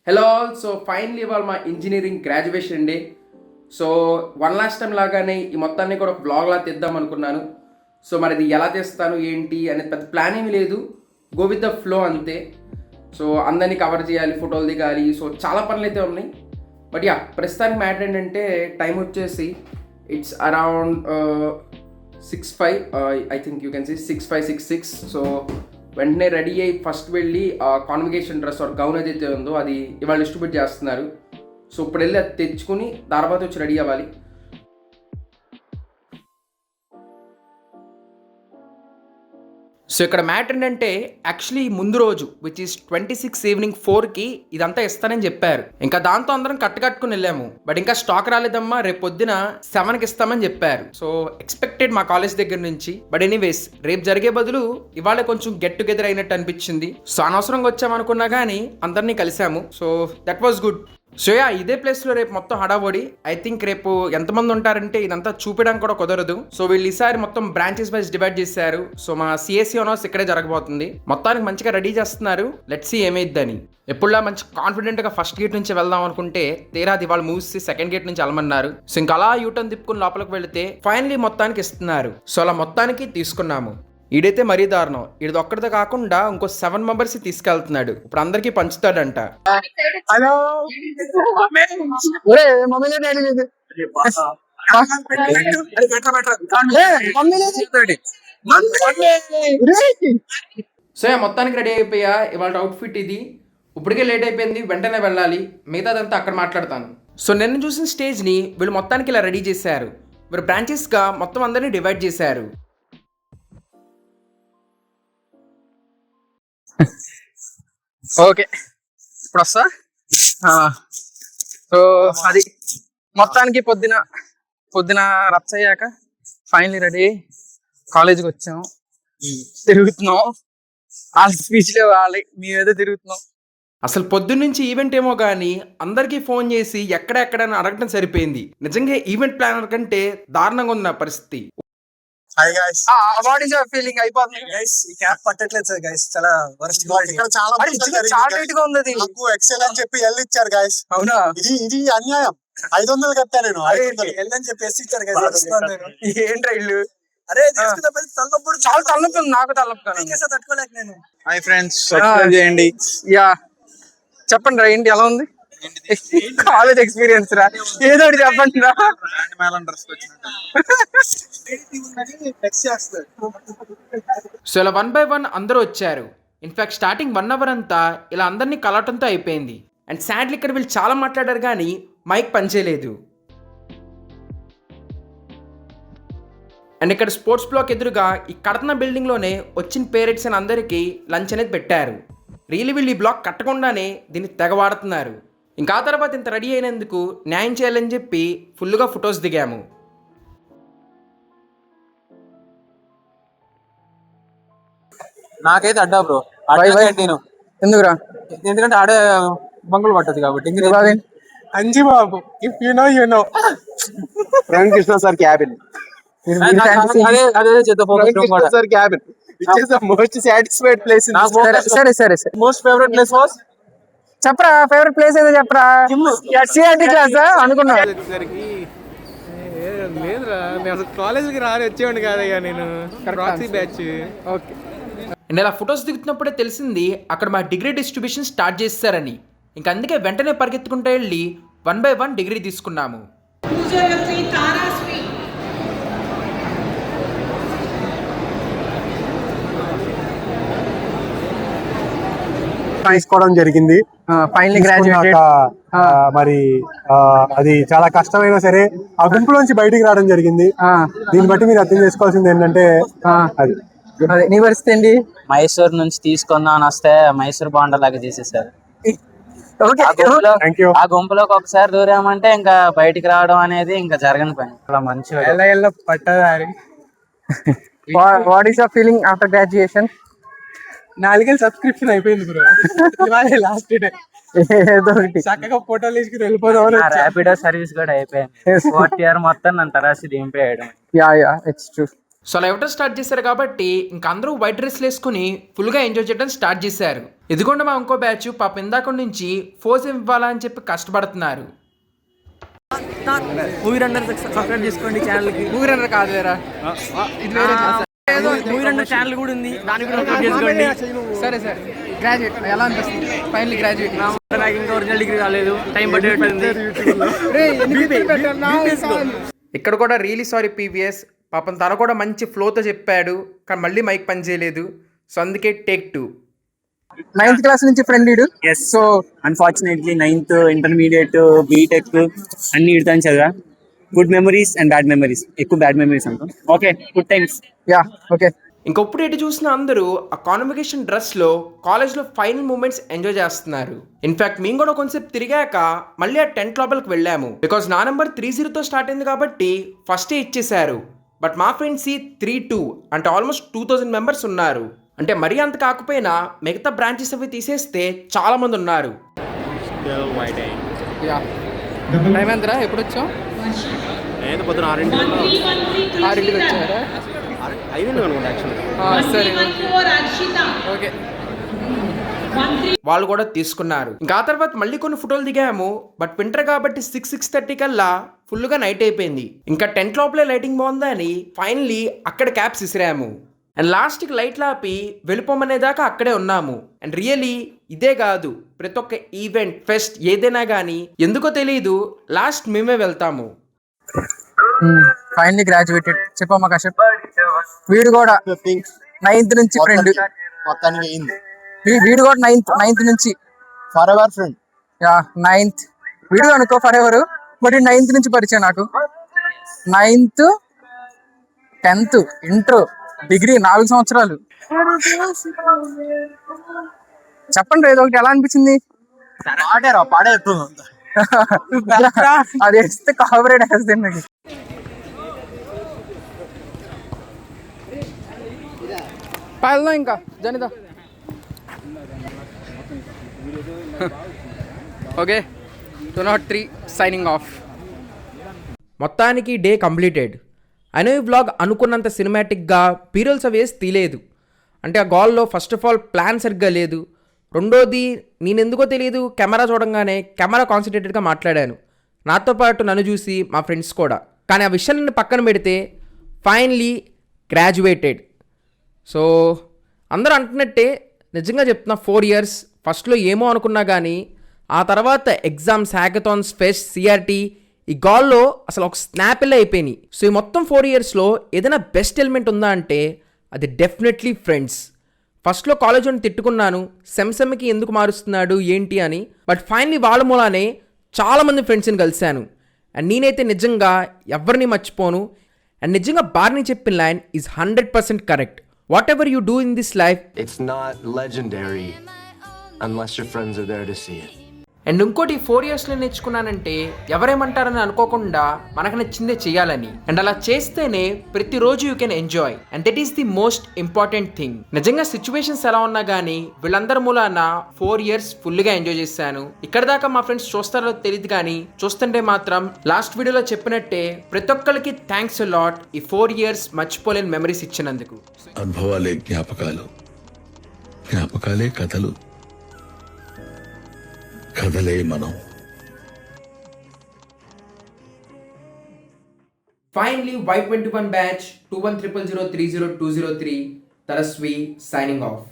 Hello all. So finally ఇవాళ మా engineering graduation day. So one last time లాగానే ఈ మొత్తాన్ని కూడా ఒక బ్లాగ్లా తీద్దాం అనుకున్నాను. సో మరి ఇది ఎలా చేస్తాను ఏంటి అనేది పెద్ద ప్లాన్ ఏమీ లేదు, గో విత్ ద ఫ్లో అంతే. సో అందరినీ కవర్ చేయాలి, ఫోటోలు దిగాలి, సో చాలా పనులు అయితే ఉన్నాయి. బట్ యా, ప్రస్తుతానికి మ్యాటర్ ఏంటంటే టైం వచ్చేసి it's around 6:05, I think you can see 6:05, 6:06. So వెంటనే రెడీ అయ్యి ఫస్ట్ వెళ్ళి కాన్వికేషన్ డ్రెస్ ఆర్ గౌన్ ఏదైతే ఉందో అది ఇవాళ డిస్ట్రిబ్యూట్ చేస్తున్నారు. సో ఇప్పుడు వెళ్ళి అది తెచ్చుకుని తర్వాత వచ్చి రెడీ అవ్వాలి. సో ఇక్కడ మ్యాటర్ ఏంటంటే యాక్చువల్లీ ముందు రోజు విచ్ ఈస్ 26 ఈవినింగ్ 4కి ఇదంతా ఇస్తానని చెప్పారు. ఇంకా దాంతో అందరం కట్టుకుని వెళ్ళాము. బట్ ఇంకా స్టాక్ రాలేదమ్మా, రేపు పొద్దున 7కి ఇస్తామని చెప్పారు. సో ఎక్స్పెక్టెడ్ మా కాలేజ్ దగ్గర నుంచి. బట్ ఎనీవేస్, రేపు జరిగే బదులు ఇవాళ కొంచెం గెట్ టుగెదర్ అయినట్టు అనిపించింది. సో అనవసరంగా వచ్చామనుకున్నా కానీ అందరినీ కలిసాము. So that was good. So yeah, ఇదే ప్లేస్లో రేపు మొత్తం హడావడి. ఐ థింక్ రేపు ఎంతమంది ఉంటారంటే ఇదంతా చూపించడానికి కూడా కుదరదు. సో వీళ్ళు ఈసారి మొత్తం బ్రాంచెస్ వైజ్ డివైడ్ చేశారు. సో మా సిఎస్సి ఆనర్స్ ఇక్కడే జరగబోతుంది. మొత్తానికి మంచిగా రెడీ చేస్తున్నారు. Let's see ఏమైద్దని. ఎప్పుడులా మంచి కాన్ఫిడెంట్గా ఫస్ట్ గేట్ నుంచి వెళ్దాం అనుకుంటే తీరా అది వాళ్ళు మూసి సెకండ్ గేట్ నుంచి వెళ్ళమన్నారు. సో ఇంకా అలా యూటర్న్ తిప్పుకుని లోపలికి వెళితే ఫైనలీ మొత్తానికి ఇస్తున్నారు. సో అలా మొత్తానికి తీసుకున్నాము. ఈడైతే మరీ దారుణం. ఇది ఒక్కడితో కాకుండా ఇంకో 7 మెంబర్స్ తీసుకెళ్తున్నాడు. ఇప్పుడు అందరికీ పంచుతాడంట. హలో సో మొత్తానికి రెడీ అయిపోయా. ఇవాళ అవుట్ఫిట్ ఇది. ఇప్పటికే లేట్ అయిపోయింది, వెంటనే వెళ్ళాలి. మిగతాదంతా అక్కడ మాట్లాడతాను. సో నిన్న చూసిన స్టేజ్ని వీళ్ళు మొత్తానికి ఇలా రెడీ చేశారు. వీళ్ళు బ్రాంచెస్గా మొత్తం అందరినీ డివైడ్ చేశారు. ఓకే, ఇప్పుడు వస్తా. సో అది మొత్తానికి పొద్దున రచ్చ అయ్యాక ఫైనలీ రెడీ కాలేజీకి వచ్చాము. తిరుగుతున్నాం, వాళ్ళ స్పీచ్లే వాళ్ళే, మేమేదో తిరుగుతున్నాం. అసలు పొద్దున్నుంచి ఈవెంట్ ఏమో కానీ అందరికీ ఫోన్ చేసి ఎక్కడెక్కడని అడగటం సరిపోయింది. నిజంగా ఈవెంట్ ప్లానర్ కంటే దారుణంగా ఉంది నా పరిస్థితి. Hi guys, what is your feeling? అయిపోతుంది గైస్ ఈ క్యాప్ పట్టట్లేదు సార్ గైస్, చాలా వర్స్ట్ ఇక్కడ చాలా చాలా లేట్ గా ఉంది. నాకు ఎక్సెల్ అని చెప్పి ఎల్ ఇచ్చారు గైస్. అవునా? ఇది అన్యాయం. 500 కట్టా నేను, 500 ఎల్ అని చెప్పి ఎస్ ఇచ్చారు గైస్. ఏంట్రా ఇల్లు? అరే తలనొప్పుడు చాలా తలనొప్పి, నాకు తలనొప్పి. తట్టుకోలేక నేను. హాయ్ ఫ్రెండ్స్, సబ్స్క్రైబ్ చేయండి. యా, చెప్పండి రా, ఏంటి ఎలా ఉంది కాలేజ్ ఎక్స్పీరియన్స్ రా? ఏదో ఒకటి చెప్పండి రా. సో ఇలా 1 by 1 అందరూ వచ్చారు. ఇన్ఫాక్ట్ స్టార్టింగ్ 1 hour అంతా ఇలా అందరినీ కలవటంతో అయిపోయింది. అండ్ సాడ్లీ ఇక్కడ వీళ్ళు చాలా మాట్లాడారు కానీ మైక్ పనిచేయలేదు. అండ్ ఇక్కడ స్పోర్ట్స్ బ్లాక్ ఎదురుగా ఈ కడతన బిల్డింగ్లోనే వచ్చిన పేరెంట్స్ అని అందరికీ లంచ్ అనేది పెట్టారు. రియల్లీ వీళ్ళు ఈ బ్లాక్ కట్టకుండానే దీన్ని తెగవాడుతున్నారు. ఇంకా తర్వాత ఇంత రెడీ అయినందుకు న్యాయం చేయాలని చెప్పి ఫుల్గా ఫొటోస్ దిగాము. నాకైతే అడ్డా బ్రో, నేను ఎందుకురా? ఎందుకంటే ఆడే బంకులు పట్టదు కాబట్టి. Anji Babu, if you know Prem Krishna sir cabin, అదే చేద్దాం sir cabin which is the most satisfied place in this. సరే సరే సరే, most favorite place was చెప్పరా. ఫేవరెట్ ప్లేస్ ఏదో చెప్పరా. ఎస్సీఆర్టీ క్లాస్ అనుకున్నా. లేదురా, నేను అసలు కాలేజీకి రాని వచ్చేవాడిని కాదయ్యా, నేను ప్రాక్సీ బ్యాచ్. ఓకే. అండ్ ఇలా ఫొటోస్ దిగుతున్నప్పుడే తెలిసింది అక్కడ మా డిగ్రీ డిస్ట్రిబ్యూషన్ స్టార్ట్ చేస్తారని. ఇంక అందుకే వెంటనే పరిగెత్తుకుంటూ వెళ్ళి 1 by 1 డిగ్రీ తీసుకున్నాము. తీసుకోవడం జరిగింది. Finally graduate. మరి అది చాలా కష్టమైనా సరే ఆ గుంపులోంచి బయటికి రావడం జరిగింది. దీన్ని బట్టి మీరు అర్థం చేసుకోవాల్సింది ఏంటంటే అది నీ పరిస్థితి ఏంటి? మైసూర్ నుంచి తీసుకున్నాను వస్తే మైసూర్ బాండ లాగా చేసేసారు. ఆ గుంపులోకి ఒకసారి దూరామంటే ఇంకా బయటికి రావడం అనేది ఇంకా జరగని పని. అలా మంచిగా పట్టదారి. What is your feeling after graduation? 4 subscription అయిపోయింది బ్రో, లాస్ట్ డే. ఏదో ఒకటి చక్కగా ఫోటోలు తీసుకుని వెళ్ళిపోదాం. ర్యాపిడో సర్వీస్ కూడా అయిపోయింది. 4th year మొత్తం నన్ను తరాసి దింపేయడం. Yeah it's true. సో అలా ఇవ్వటం స్టార్ట్ చేశారు కాబట్టి ఇంకా అందరూ వైట్ డ్రెస్లు వేసుకుని ఫుల్గా ఎంజాయ్ చేయడం స్టార్ట్ చేశారు. ఇదిగోండి మా ఇంకో బ్యాచ్ పాప ఇందాక నుంచి ఫోర్స్ ఇవ్వాలా అని చెప్పి కష్టపడుతున్నారు. మూవీ రన్నర్ సబ్స్క్రైబ్ చేసుకోండి ఛానల్ కి. మూవీ రన్నర్ కాదు వేరా, ఇది వేరే మూవీ రన్నర్ ఛానల్ కూడా ఉంది, దాన్ని కూడా సబ్స్క్రైబ్ చేసుకోండి. సరే సరే. గ్రాడ్యుయేట్ ఎలా అనిపిస్తుంది? Finally graduate. నాకు ఇంకా ఒరిజినల్ డిగ్రీ రాలేదు, టైం పట్టేటుంది. ఇక్కడ కూడా రియలీ సారీ పీవీఎస్, పాపం తన కూడా మంచి ఫ్లోతో చెప్పాడు కానీ మళ్ళీ మైక్ పని చేయలేదు. సో అందుకే టేక్ 2. 9th క్లాస్ నుంచి ఫ్రెండ్ వీడు. Yes. So unfortunately 9th intermediate BTech అన్ని ఇడతాను చదివా. Good memories and bad memories, ఎక్కువ బ్యాడ్ మెమరీస్ అనుకో. Okay, good times. Yeah okay. ఇంకొప్పుడు ఎటు చూసిన అందరూ ఆ కాన్వకేషన్ డ్రెస్లో కాలేజ్లో ఫైనల్ మూమెంట్స్ ఎంజాయ్ చేస్తున్నారు. ఇన్ఫాక్ట్ మేము కూడా కొంచెంసేపు తిరిగాక మళ్ళీ ఆ టెంట్ లోపలికి వెళ్ళాము. బికాజ్ నా నెంబర్ 30తో స్టార్ట్ అయింది కాబట్టి ఫస్టే ఇచ్చేశారు. బట్ మా ఫ్రెండ్స్ 32 అంటే ఆల్మోస్ట్ 2000 మెంబర్స్ ఉన్నారు. అంటే మరీ అంత కాకపోయినా మిగతా బ్రాంచెస్ అవి తీసేస్తే చాలా మంది ఉన్నారు. యా టైం ఎంతరా? ఎప్పుడు వచ్చాం? పొద్దున 6ంటికి వచ్చారా? 5 అనుకుంటా యాక్చువల్లీ. సరే ఓకే. వాళ్ళు కూడా తీసుకున్నారు. ఇంకా ఆ తర్వాత మళ్ళీ కొన్ని ఫోటోలు దిగాము. బట్ వింటర్ కాబట్టి 6-6:30 కల్లా ఫుల్గా నైట్ అయిపోయింది. ఇంకా టెంట్ లోపలే లైటింగ్ బాగుందా అని ఫైనలీ అక్కడ క్యాప్స్ ఇసిరాము. అండ్ లాస్ట్కి లైట్లు ఆపి వెళ్ళిపోమనేదాకా అక్కడే ఉన్నాము. అండ్ రియలీ ఇదే కాదు, ప్రతి ఒక్క ఈవెంట్ ఫెస్ట్ ఏదైనా కానీ ఎందుకో తెలియదు లాస్ట్ మేమే వెళ్తాము. Finally graduated. చెప్పమ్మా కశ్యప్. వీడు కూడా 9th నుంచి ఫ్రెండ్. మొత్తానికి అయింది. వీడు కూడా 9th నుంచి for ever friend. Yeah 9th. వీడు అనుకో ఫర్ ఎవరు, బట్ 9th నుంచి పరిచయం నాకు. 9th 10th ఇంటర్ డిగ్రీ 4 సంవత్సరాలు. చెప్పండి ఏదో ఒకటి, ఎలా అనిపించింది? పాడే అది వేస్తే కాపరేట్ వేస్తే నాకు. వెళ్దాం ఇంకా జనిదా. Okay 203 signing off. మొత్తానికి డే కంప్లీటెడ్. అయినా ఈ వ్లాగ్ అనుకున్నంత సినిమాటిక్గా పీరియల్స్ అవి వేసి తీయలేదు. అంటే ఆ గాల్లో ఫస్ట్ ఆఫ్ ఆల్ ప్లాన్ సరిగ్గా లేదు. రెండోది నేను ఎందుకో తెలియదు కెమెరా చూడంగానే కెమెరా కాన్సన్ట్రేటెడ్గా మాట్లాడాను, నాతో పాటు నన్ను చూసి మా ఫ్రెండ్స్ కూడా. కానీ ఆ విషయాన్ని పక్కన పెడితే ఫైనలీ గ్రాడ్యుయేటెడ్. సో అందరూ అంటున్నట్టే నిజంగా చెప్తున్నా 4 years ఫస్ట్లో ఏమో అనుకున్నా కానీ ఆ తర్వాత ఎగ్జామ్స్, హ్యాకథాన్స్, ఫెస్ట్, సిఆర్టీ ఈ గాల్లో అసలు ఒక స్నాపిల్ అయిపోయినాయి. సో ఈ మొత్తం 4 yearsలో ఏదైనా బెస్ట్ ఎలిమెంట్ ఉందా అంటే అది డెఫినెట్లీ ఫ్రెండ్స్. ఫస్ట్లో కాలేజ్ అని తిట్టుకున్నాను, సెమ్కి ఎందుకు మారుస్తున్నాడు ఏంటి అని. బట్ ఫైనలీ వాళ్ళ మూలానే చాలామంది ఫ్రెండ్స్ని కలిశాను. అండ్ నేనైతే నిజంగా ఎవరిని మర్చిపోను. అండ్ నిజంగా బార్ని చెప్పిన line is 100% correct. What ever you do in this life, it's not legendary unless your friends are there to see it. And ఇంకోటి 4 yearsలో నేర్చుకున్నానంటే ఎవరేమంటారని అనుకోకుండా మనకు నచ్చిందే చేయాలని. అండ్ అలా చేస్తేనే ప్రతిరోజు you can enjoy. And that is the most important thing. నిజంగా situations ఎలా ఉన్నా కానీ వీళ్ళందరి మూలాన 4 years ఫుల్గా ఎంజాయ్ చేశాను. ఇక్కడ దాకా మా ఫ్రెండ్స్ చూస్తారో తెలియదు కానీ చూస్తుంటే మాత్రం లాస్ట్ వీడియోలో చెప్పినట్టే ప్రతి ఒక్కరికి థ్యాంక్స్ అ లాట్ ఈ 4 years మర్చిపోలేని మెమరీస్ ఇచ్చినందుకు. అనుభవాలే జ్ఞాపకాలు, జ్ఞాపకాలే కథలు, కథలే మనం. Finally, Y21 batch 2100030203 Tarasvi signing off.